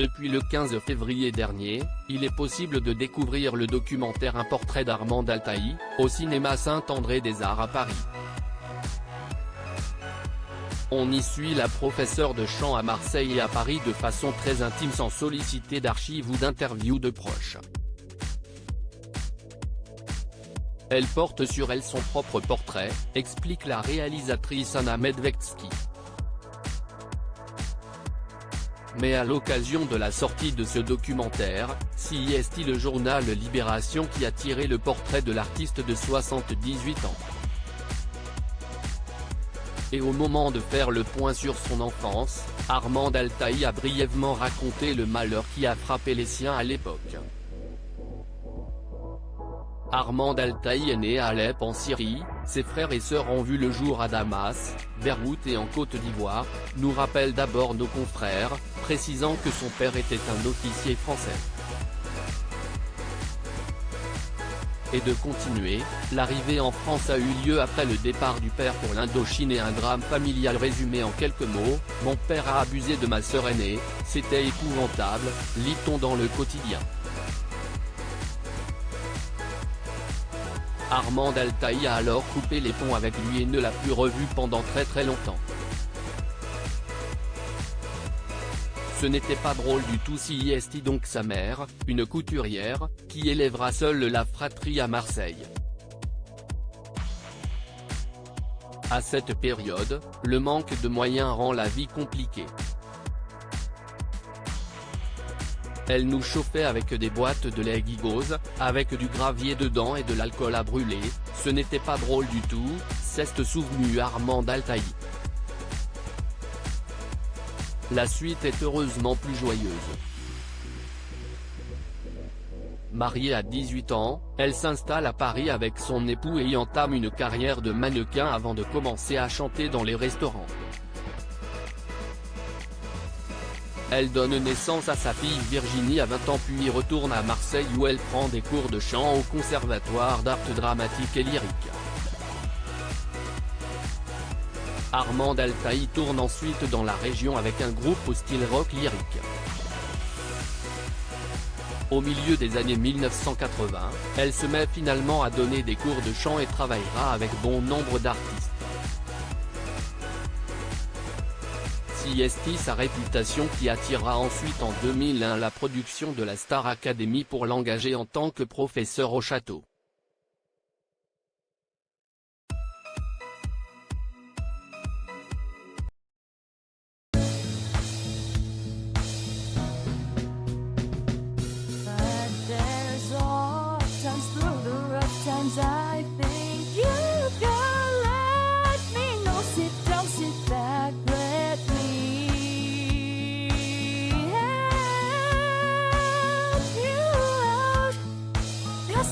Depuis le 15 février dernier, il est possible de découvrir le documentaire Un portrait d'Armand Altaï, au cinéma Saint-André-des-Arts à Paris. On y suit la professeure de chant à Marseille et à Paris de façon très intime sans solliciter d'archives ou d'interviews de proches. Elle porte sur elle son propre portrait, explique la réalisatrice Anna Medvecki. Mais à l'occasion de la sortie de ce documentaire, c'est le journal Libération qui a tiré le portrait de l'artiste de 78 ans. Et au moment de faire le point sur son enfance, Armand Altaï a brièvement raconté le malheur qui a frappé les siens à l'époque. Armand Altaï est né à Alep en Syrie, ses frères et sœurs ont vu le jour à Damas, Beyrouth et en Côte d'Ivoire, nous rappellent d'abord nos confrères, précisant que son père était un officier français. Et de continuer, l'arrivée en France a eu lieu après le départ du père pour l'Indochine et un drame familial résumé en quelques mots, mon père a abusé de ma sœur aînée, c'était épouvantable, lit-on dans le quotidien. Armand Altaï a alors coupé les ponts avec lui et ne l'a plus revu pendant très longtemps. Ce n'était pas drôle du tout c'est donc sa mère, une couturière, qui élèvera seule la fratrie à Marseille. À cette période, le manque de moyens rend la vie compliquée. Elle nous chauffait avec des boîtes de lait Gigose, avec du gravier dedans et de l'alcool à brûler, ce n'était pas drôle du tout, s'est souvenu Armand Altaï. La suite est heureusement plus joyeuse. Mariée à 18 ans, elle s'installe à Paris avec son époux et y entame une carrière de mannequin avant de commencer à chanter dans les restaurants. Elle donne naissance à sa fille Virginie à 20 ans puis retourne à Marseille où elle prend des cours de chant au Conservatoire d'art dramatique et lyrique. Armand Altaï tourne ensuite dans la région avec un groupe au style rock lyrique. Au milieu des années 1980, elle se met finalement à donner des cours de chant et travaillera avec bon nombre d'artistes. C'est sa réputation qui attirera ensuite en 2001 la production de la Star Academy pour l'engager en tant que professeur au château.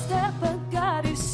Step, but God is